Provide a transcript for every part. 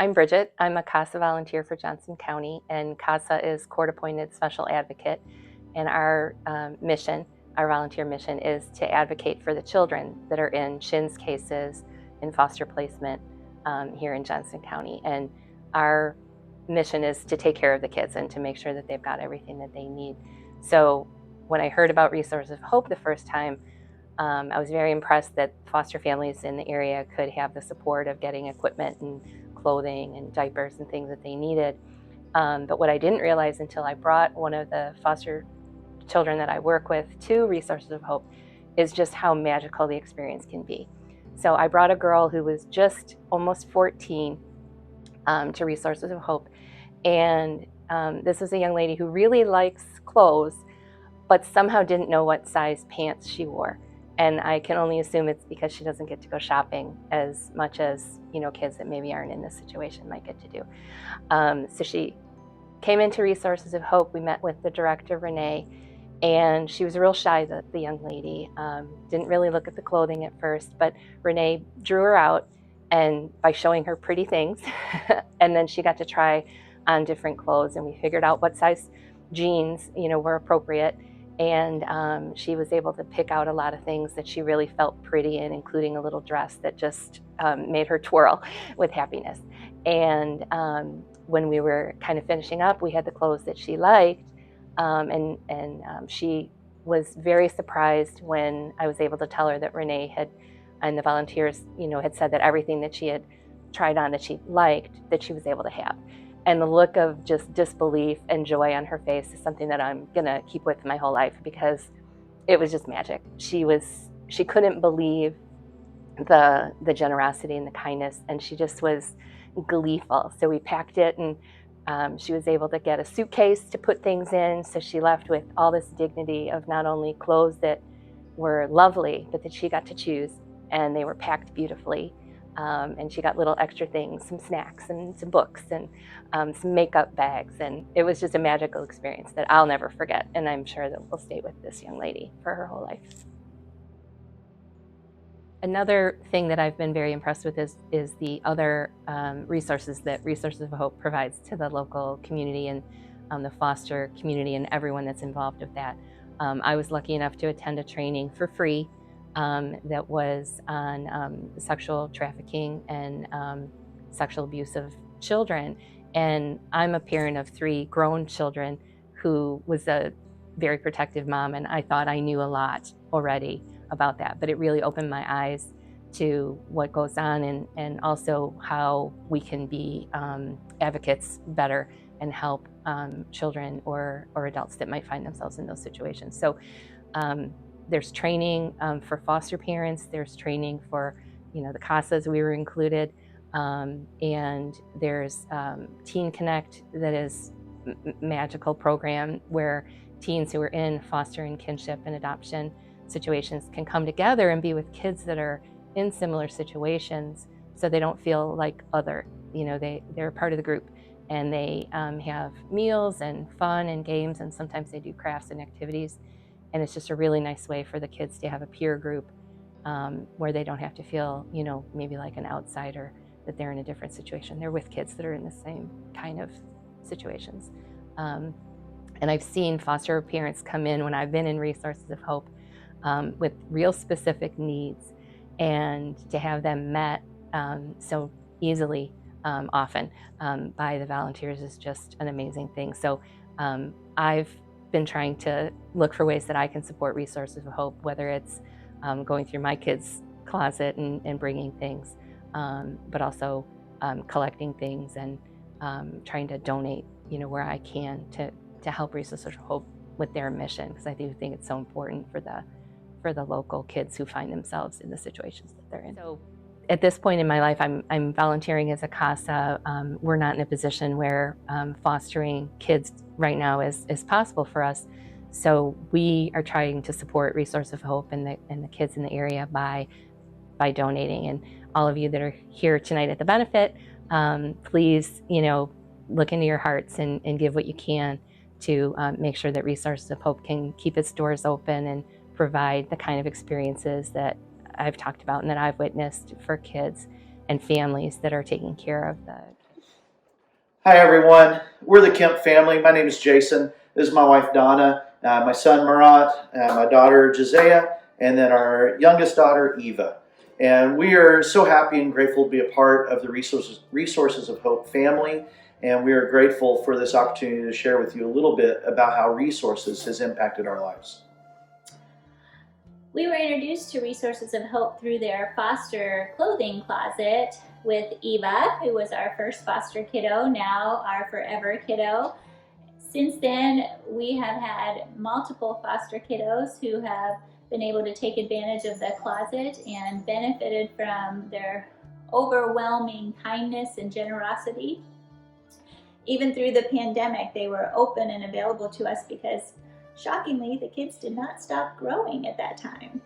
I'm Bridget. I'm a CASA volunteer for Johnson County, and CASA is court-appointed special advocate. And our mission, our volunteer mission, is to advocate for the children that are in SHINS cases in foster placement here in Johnson County. And our mission is to take care of the kids and to make sure that they've got everything that they need. So when I heard about Resources of Hope the first time, I was very impressed that foster families in the area could have the support of getting equipment and clothing and diapers and things that they needed. But what I didn't realize until I brought one of the foster children that I work with to Resources of Hope is just how magical the experience can be. So I brought a girl who was just almost 14 to Resources of Hope. And this is a young lady who really likes clothes, but somehow didn't know what size pants she wore. And I can only assume it's because she doesn't get to go shopping as much as, kids that maybe aren't in this situation might get to do. So she came into Resources of Hope. We met with the director, Renee, and she was real shy, the young lady. Didn't really look at the clothing at first, but Renee drew her out and by showing her pretty things. And then she got to try on different clothes, and we figured out what size jeans, were appropriate. And she was able to pick out a lot of things that she really felt pretty in, including a little dress that just made her twirl with happiness. And when we were kind of finishing up, we had the clothes that she liked, and she was very surprised when I was able to tell her that Renee had, and the volunteers, had said that everything that she had tried on that she liked, that she was able to have. And the look of just disbelief and joy on her face is something that I'm gonna keep with my whole life, because it was just magic. She couldn't believe the generosity and the kindness, and she just was gleeful. So we packed it, and she was able to get a suitcase to put things in. So she left with all this dignity of not only clothes that were lovely, but that she got to choose, and they were packed beautifully. And she got little extra things, some snacks and some books and some makeup bags. And it was just a magical experience that I'll never forget. And I'm sure that will stay with this young lady for her whole life. Another thing that I've been very impressed with is the other resources that Resources of Hope provides to the local community and the foster community and everyone that's involved with that. I was lucky enough to attend a training for free that was on sexual trafficking and sexual abuse of children. And I'm a parent of 3 grown children who was a very protective mom, and I thought I knew a lot already about that, but it really opened my eyes to what goes on, and also how we can be advocates better and help children or adults that might find themselves in those situations. So there's training for foster parents, there's training for the CASAs, we were included, and there's Teen Connect, that is magical program where teens who are in foster and kinship and adoption situations can come together and be with kids that are in similar situations, so they don't feel like other. They're part of the group, and they have meals and fun and games, and sometimes they do crafts and activities. And it's just a really nice way for the kids to have a peer group where they don't have to feel, maybe like an outsider, that they're in a different situation. They're with kids that are in the same kind of situations. And I've seen foster parents come in when I've been in Resources of Hope with real specific needs, and to have them met so easily often by the volunteers is just an amazing thing. So I've been trying to look for ways that I can support Resources of Hope, whether it's going through my kids' closet and bringing things, but also collecting things and trying to donate, where I can to help Resources of Hope with their mission, because I do think it's so important for the local kids who find themselves in the situations that they're in. So at this point in my life, I'm volunteering as a CASA. We're not in a position where fostering kids right now is possible for us. So we are trying to support Resources of Hope and the kids in the area by donating. And all of you that are here tonight at the benefit, please, look into your hearts and give what you can to make sure that Resources of Hope can keep its doors open and provide the kind of experiences that I've talked about and that I've witnessed for kids and families that are taking care of the kids. Hi everyone, we're the Kemp family. My name is Jason. This is my wife Donna, my son Murat, my daughter Josiah, and then our youngest daughter Eva. And we are so happy and grateful to be a part of the Resources of Hope family. And we are grateful for this opportunity to share with you a little bit about how Resources has impacted our lives. We were introduced to Resources of Hope through their foster clothing closet with Eva, who was our first foster kiddo, now our forever kiddo. Since then, we have had multiple foster kiddos who have been able to take advantage of the closet and benefited from their overwhelming kindness and generosity. Even through the pandemic, they were open and available to us because, shockingly, the kids did not stop growing at that time.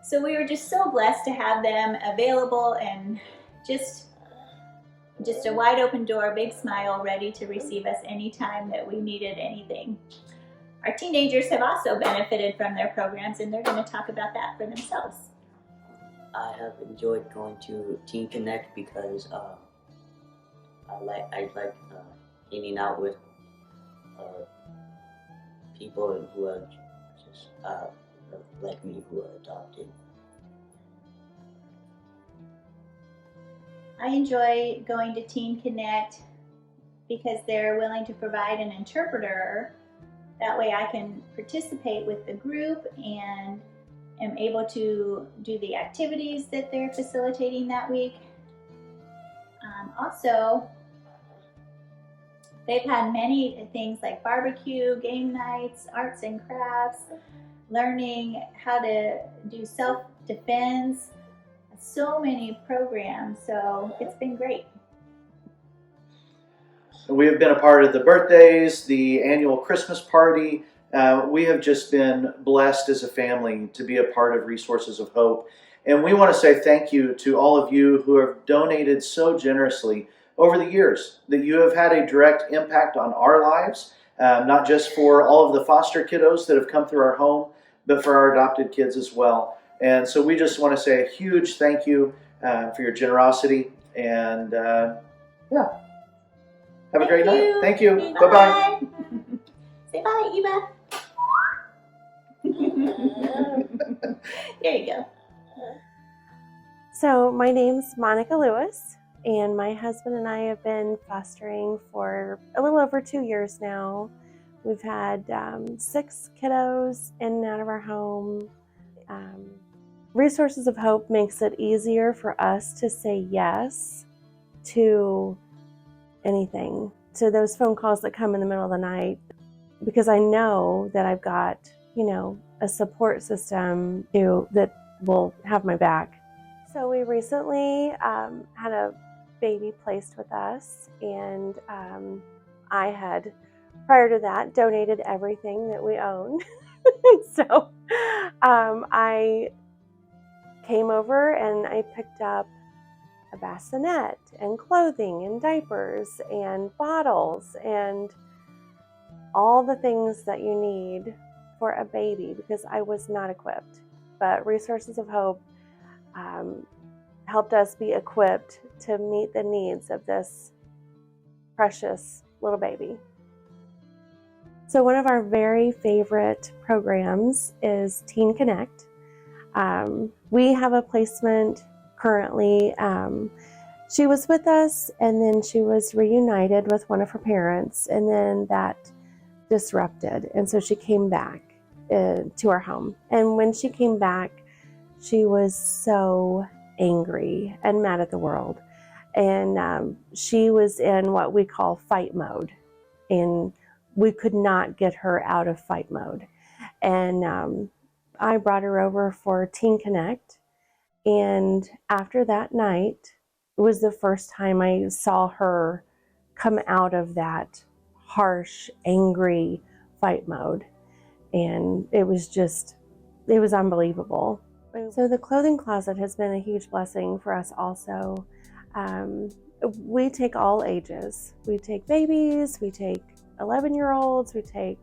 So we were just so blessed to have them available and just a wide open door, big smile, ready to receive us anytime that we needed anything. Our teenagers have also benefited from their programs, and they're going to talk about that for themselves. I have enjoyed going to Teen Connect because I like hanging out with people who are just like me, who are adopted. I enjoy going to Teen Connect because they're willing to provide an interpreter. That way I can participate with the group and am able to do the activities that they're facilitating that week. Also, they've had many things like barbecue, game nights, arts and crafts, learning how to do self-defense, so many programs, so it's been great. We have been a part of the birthdays, the annual Christmas party. We have just been blessed as a family to be a part of Resources of Hope. And we want to say thank you to all of you who have donated so generously over the years, that you have had a direct impact on our lives, not just for all of the foster kiddos that have come through our home, but for our adopted kids as well. And so we just want to say a huge thank you for your generosity. And yeah, have a great night. Thank you. Bye-bye. Say bye, Eva. There you go. So my name's Monica Lewis, and my husband and I have been fostering for a little over 2 years now. We've had 6 kiddos in and out of our home. Resources of Hope makes it easier for us to say yes to anything, to those phone calls that come in the middle of the night, because I know that I've got, a support system that will have my back. So we recently had a baby placed with us, and I had, prior to that, donated everything that we owned. So I came over and I picked up a bassinet and clothing and diapers and bottles and all the things that you need for a baby, because I was not equipped. But Resources of Hope helped us be equipped to meet the needs of this precious little baby. So one of our very favorite programs is Teen Connect. We have a placement currently. She was with us, and then she was reunited with one of her parents, and then that disrupted, and so she came back to our home. And when she came back, she was so angry and mad at the world, and she was in what we call fight mode, and we could not get her out of fight mode. And I brought her over for Teen Connect, and after that night, it was the first time I saw her come out of that harsh, angry fight mode. And it was unbelievable. So the clothing closet has been a huge blessing for us also. We take all ages. We take babies, we take 11-year-olds, we take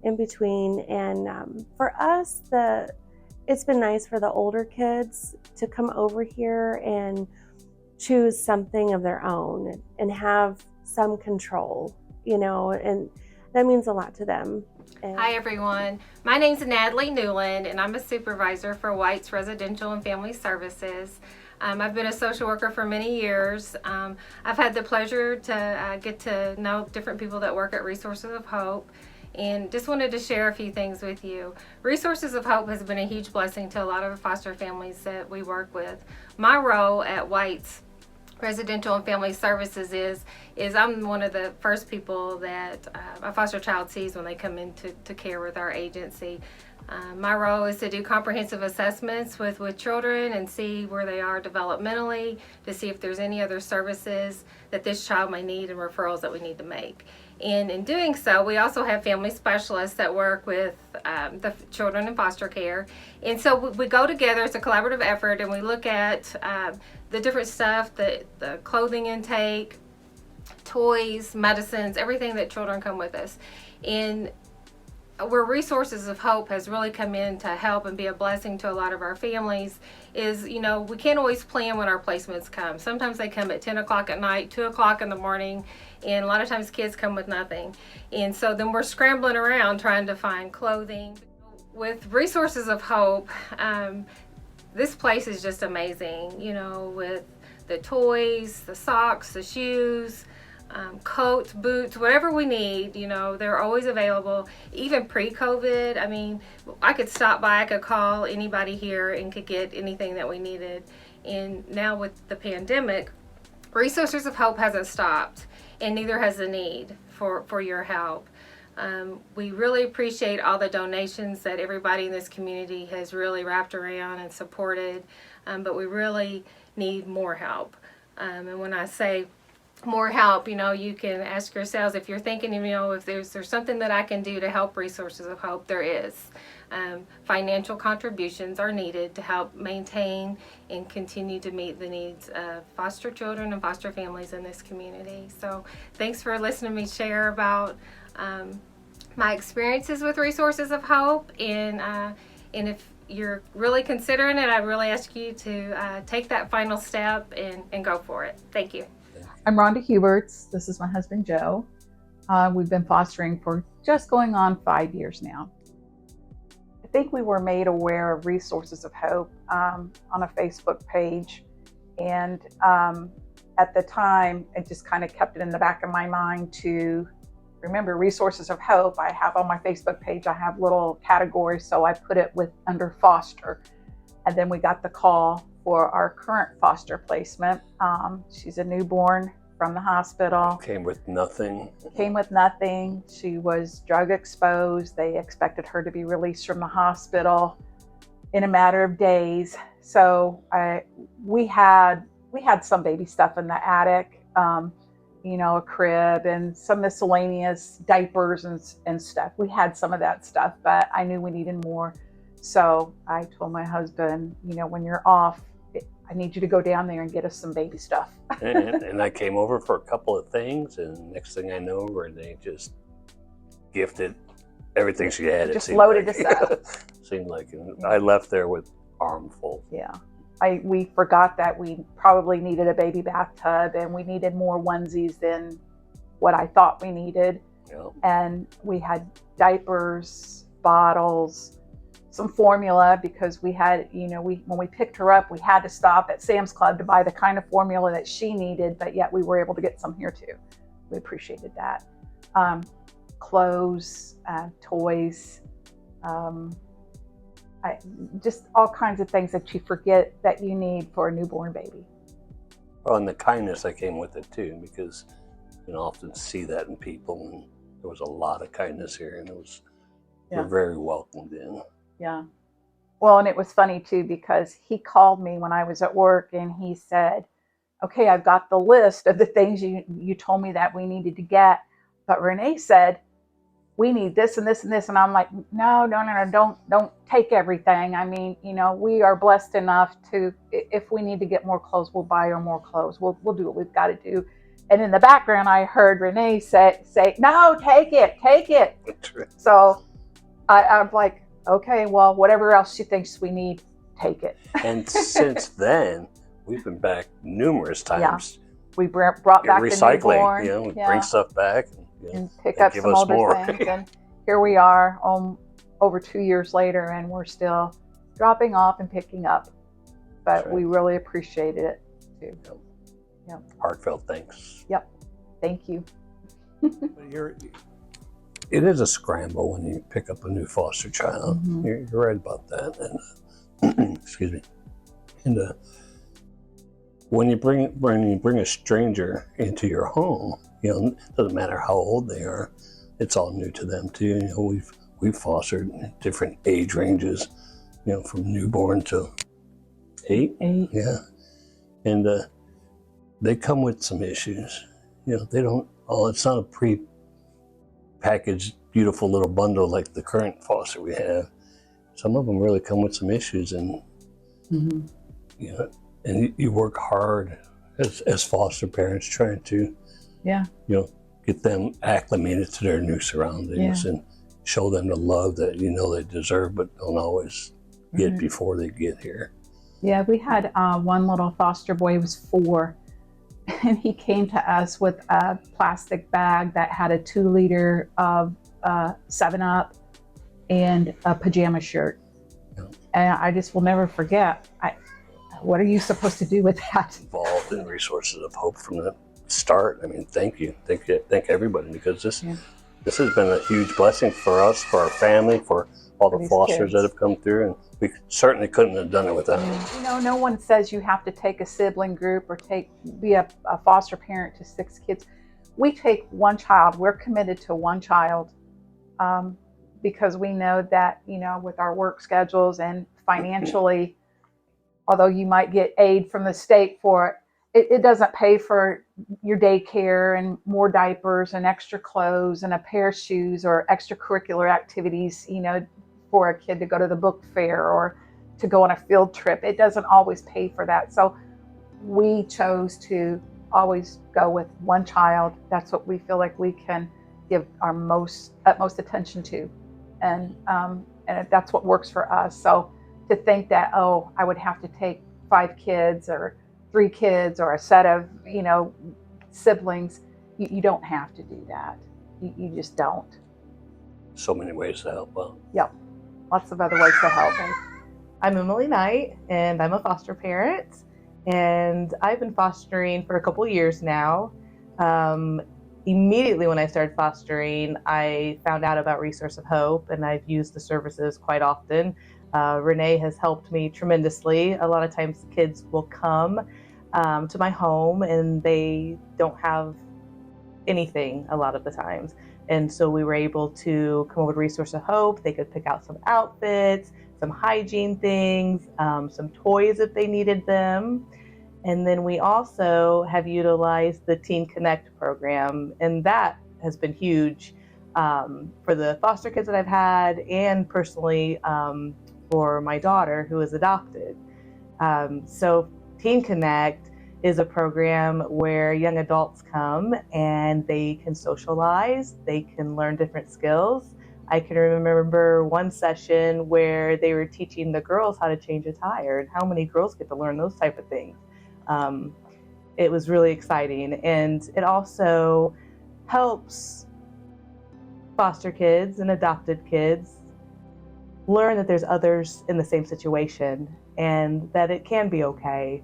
in between. And for us, it's been nice for the older kids to come over here and choose something of their own and have some control, and that means a lot to them. And Hi everyone, my name is Natalie Newland and I'm a supervisor for White's Residential and Family Services. I've been a social worker for many years. I've had the pleasure to get to know different people that work at Resources of Hope, and just wanted to share a few things with you. Resources of Hope has been a huge blessing to a lot of the foster families that we work with. My role at White's Residential and Family Services is I'm one of the first people that a foster child sees when they come into care with our agency. My role is to do comprehensive assessments with children and see where they are developmentally, to see if there's any other services that this child may need and referrals that we need to make. And in doing so, we also have family specialists that work with the children in foster care. And so we go together, it's a collaborative effort, and we look at the different stuff, the clothing intake, toys, medicines, everything that children come with us. And where Resources of Hope has really come in to help and be a blessing to a lot of our families is, we can't always plan when our placements come. Sometimes they come at 10 o'clock at night, 2 o'clock in the morning, and a lot of times kids come with nothing. And so then we're scrambling around trying to find clothing. With Resources of Hope, this place is just amazing, with the toys, the socks, the shoes, coats, boots, whatever we need, they're always available. Even pre-COVID, I could stop by, I could call anybody here and could get anything that we needed. And now with the pandemic, Resources of Hope hasn't stopped, and neither has the need for your help. We really appreciate all the donations that everybody in this community has really wrapped around and supported, but we really need more help. And when I say more help, you can ask yourselves if you're thinking, if there's something that I can do to help Resources of Hope. There is. Financial contributions are needed to help maintain and continue to meet the needs of foster children and foster families in this community. So thanks for listening to me share about my experiences with Resources of Hope, and if you're really considering it, I really ask you to take that final step and go for it. Thank you. I'm Rhonda Huberts. This is my husband, Joe. We've been fostering for just going on 5 years now. I think we were made aware of Resources of Hope on a Facebook page. And at the time, it just kind of kept it in the back of my mind to remember Resources of Hope. I have on my Facebook page, I have little categories, so I put it under foster. And then we got the call for our current foster placement. She's a newborn from the hospital. Came with nothing. She was drug exposed. They expected her to be released from the hospital in a matter of days. So we had some baby stuff in the attic, a crib and some miscellaneous diapers and stuff. We had some of that stuff, but I knew we needed more. So I told my husband, when you're off, I need you to go down there and get us some baby stuff. and I came over for a couple of things, and next thing I know, they just gifted everything she had. Just loaded us up. Seemed like, and I left there with armful. Yeah. We forgot that we probably needed a baby bathtub, and we needed more onesies than what I thought we needed. Yeah. And we had diapers, bottles, some formula, because we had, when we picked her up, we had to stop at Sam's Club to buy the kind of formula that she needed, but yet we were able to get some here too. We appreciated that. Clothes, toys, just all kinds of things that you forget that you need for a newborn baby. Well, and the kindness that came with it too, because you often see that in people, and there was a lot of kindness here, and we're very welcomed in. Yeah. Well, and it was funny too, because he called me when I was at work and he said, okay, I've got the list of the things you told me that we needed to get, but Renee said, we need this and this and this. And I'm like, no, don't take everything. We are blessed enough to, if we need to get more clothes, we'll buy her more clothes. We'll do what we've got to do. And in the background, I heard Renee say, no, take it. So I'm like, okay, well, whatever else she thinks we need, take it. And since then, we've been back numerous times we brought back the recycling, newborn, you know, bring stuff back and pick and up give some us older more. things. And here we are, over 2 years later, and we're still dropping off and picking up. But right. we really appreciated it too. Yep. Heartfelt thanks. Yep. Thank you. It is a scramble when you pick up a new foster child. Mm-hmm. You're right about that. And excuse me. And when you bring a stranger into your home, you know, it doesn't matter how old they are, it's all new to them too. You know, we've fostered different age ranges, you know, from newborn to 8. Yeah. And they come with some issues. You know, they don't. Oh, it's not a pre-packaged, beautiful little bundle like the current foster we have. Some of them really come with some issues, and Mm-hmm. you know, and you work hard as foster parents trying to, Yeah. you know, get them acclimated to their new surroundings and show them the love that you know they deserve, but don't always get before they get here. Yeah, we had one little foster boy, he was 4, and he came to us with a plastic bag that had a 2-liter of 7-Up and a pajama shirt. Yeah. And I just will never forget, what are you supposed to do with that? Involved in Resources of Hope from the start. I mean, thank you. Thank everybody, because this has been a huge blessing for us, for our family, for all the fosters kids that have come through, and we certainly couldn't have done it without them. You know, no one says you have to take a sibling group or be a foster parent to 6 kids. We take one child. We're committed to one child because we know that, you know, with our work schedules and financially, although you might get aid from the state for it, it doesn't pay for your daycare and more diapers and extra clothes and a pair of shoes or extracurricular activities, you know, for a kid to go to the book fair or to go on a field trip. It doesn't always pay for that. So we chose to always go with one child. That's what we feel like we can give our utmost attention to. And that's what works for us. So to think that, oh, I would have to take 5 kids or 3 kids or a set of, you know, siblings, you don't have to do that. You just don't. So many ways to help out. Yep. Lots of other ways to help. I'm Emily Knight, and I'm a foster parent, and I've been fostering for a couple years now. Immediately when I started fostering, I found out about Resource of Hope, and I've used the services quite often. Renee has helped me tremendously. A lot of times kids will come to my home and they don't have anything a lot of the times. And so we were able to come over to Resource of Hope. They could pick out some outfits, some hygiene things, some toys if they needed them. And then we also have utilized the Teen Connect program, and that has been huge for the foster kids that I've had, and personally for my daughter who is adopted. So Teen Connect is a program where young adults come and they can socialize, they can learn different skills. I can remember one session where they were teaching the girls how to change a tire, and how many girls get to learn those type of things. It was really exciting, and it also helps foster kids and adopted kids learn that there's others in the same situation and that it can be okay.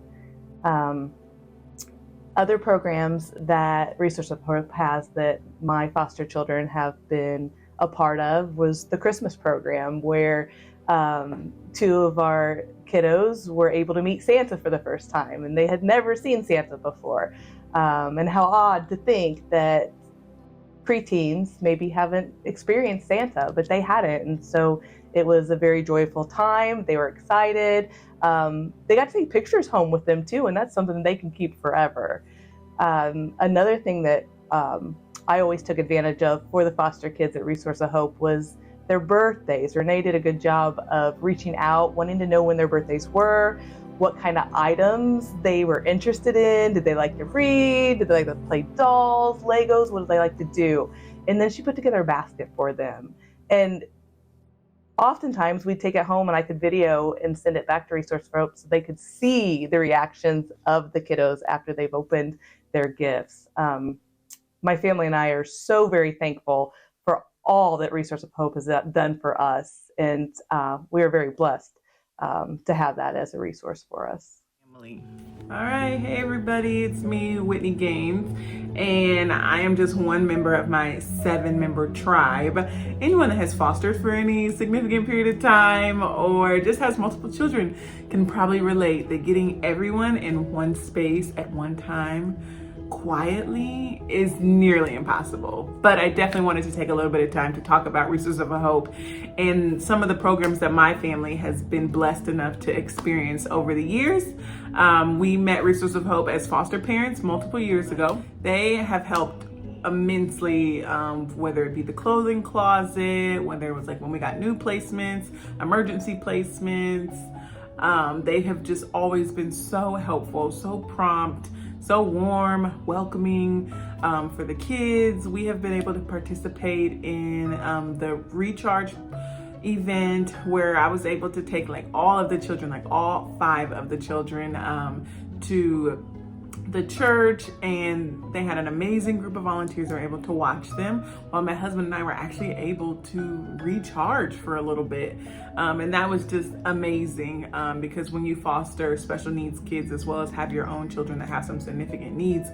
Other programs that Resource of Hope has that my foster children have been a part of was the Christmas program, where 2 of our kiddos were able to meet Santa for the first time, and they had never seen Santa before. And how odd to think that preteens maybe haven't experienced Santa, but they hadn't. And so it was a very joyful time. They were excited. They got to take pictures home with them too, and that's something they can keep forever. Another thing that I always took advantage of for the foster kids at Resource of Hope was their birthdays. Renee did a good job of reaching out, wanting to know when their birthdays were, what kind of items they were interested in. Did they like to read? Did they like to play dolls, Legos? What did they like to do? And then she put together a basket for them. And oftentimes we'd take it home and I could video and send it back to Resource for Hope so they could see the reactions of the kiddos after they've opened their gifts. My family and I are so very thankful for all that Resource of Hope has done for us, and we are very blessed to have that as a resource for us. All right, hey everybody, it's me, Whitney Gaines, and I am just one member of my 7-member tribe. Anyone that has fostered for any significant period of time or just has multiple children can probably relate that getting everyone in one space at one time quietly is nearly impossible. But I definitely wanted to take a little bit of time to talk about Resources of Hope and some of the programs that my family has been blessed enough to experience over the years. We met Resources of Hope as foster parents multiple years ago. They have helped immensely, whether it be the clothing closet, whether it was like when we got new placements, emergency placements. They have just always been so helpful, so prompt, so warm, welcoming for the kids. We have been able to participate in the Recharge event where I was able to take like all of the children, like all 5 of the children to the church, and they had an amazing group of volunteers that were able to watch them while my husband and I were actually able to recharge for a little bit. And that was just amazing because when you foster special needs kids as well as have your own children that have some significant needs,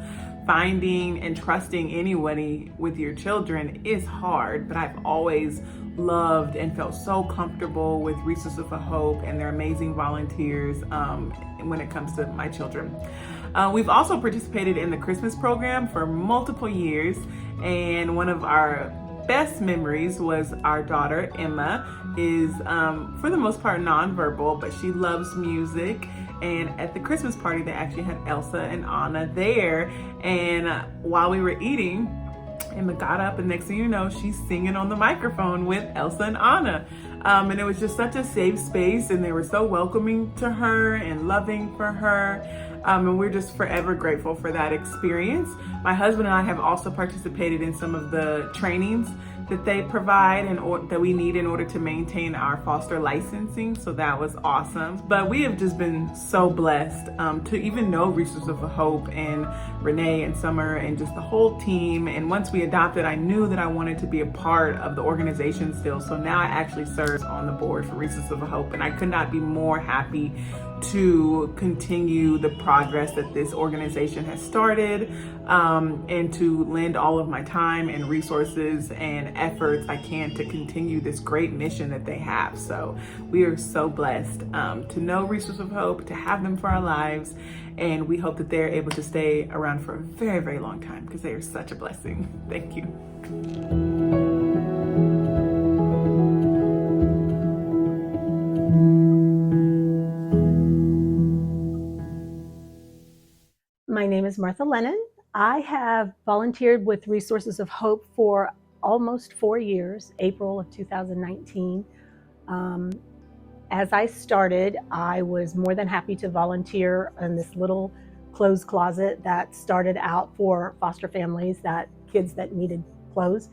finding and trusting anybody with your children is hard, but I've always loved and felt so comfortable with Resources for Hope and their amazing volunteers when it comes to my children. We've also participated in the Christmas program for multiple years, and one of our best memories was our daughter Emma is for the most part nonverbal, but she loves music. And at the Christmas party, they actually had Elsa and Anna there, and while we were eating, Emma got up, and next thing you know, she's singing on the microphone with Elsa and Anna. And it was just such a safe space, and they were so welcoming to her and loving for her. And we're just forever grateful for that experience. My husband and I have also participated in some of the trainings that they provide and that we need in order to maintain our foster licensing. So that was awesome. But we have just been so blessed to even know Resources of Hope and Renee and Summer and just the whole team. And once we adopted, I knew that I wanted to be a part of the organization still. So now I actually serve on the board for Resources of Hope, and I could not be more happy to continue the progress that this organization has started, and to lend all of my time and resources and efforts I can to continue this great mission that they have. So we are so blessed to know Resources of Hope, to have them for our lives, and we hope that they're able to stay around for a very, very long time because they are such a blessing. Thank you. My name is Martha Lennon. I have volunteered with Resources of Hope for almost 4 years, April of 2019. As I started, I was more than happy to volunteer in this little clothes closet that started out for foster families, kids that needed clothes.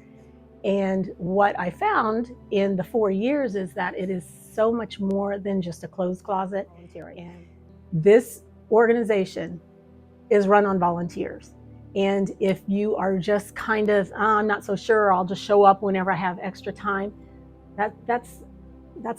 And what I found in the 4 years is that it is so much more than just a clothes closet. And this organization is run on volunteers. And if you are just kind of, I'm not so sure, I'll just show up whenever I have extra time, that's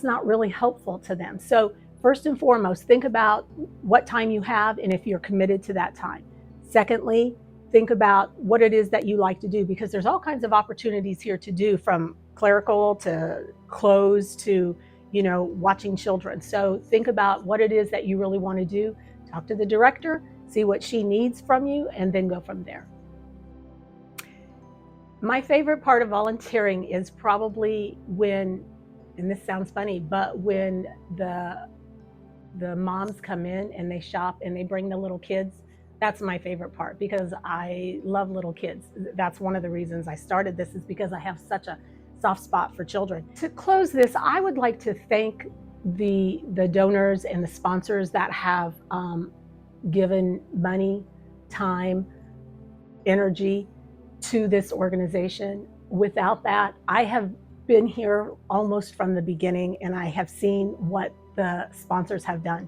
not really helpful to them. So first and foremost, think about what time you have and if you're committed to that time. Secondly, think about what it is that you like to do, because there's all kinds of opportunities here to do, from clerical to clothes to, watching children. So think about what it is that you really want to do. Talk to the director, see what she needs from you, and then go from there. My favorite part of volunteering is probably when, and this sounds funny, but when the moms come in and they shop and they bring the little kids, that's my favorite part, because I love little kids. That's one of the reasons I started this, is because I have such a soft spot for children. To close this, I would like to thank the donors and the sponsors that have given money, time, energy to this organization. Without that, I have been here almost from the beginning, and I have seen what the sponsors have done.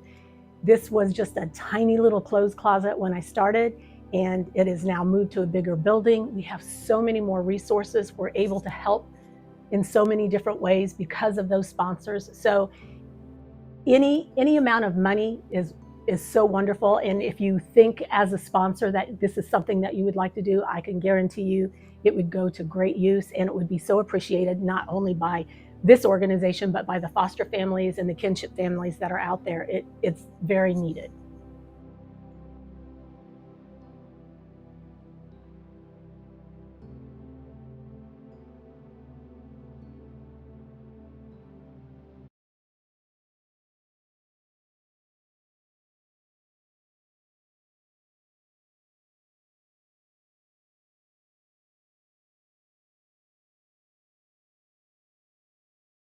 This was just a tiny little clothes closet when I started, and it is now moved to a bigger building. We have so many more resources. We're able to help in so many different ways because of those sponsors. So any amount of money is so wonderful. And if you think as a sponsor that this is something that you would like to do, I can guarantee you it would go to great use, and it would be so appreciated not only by this organization, but by the foster families and the kinship families that are out there. It's very needed.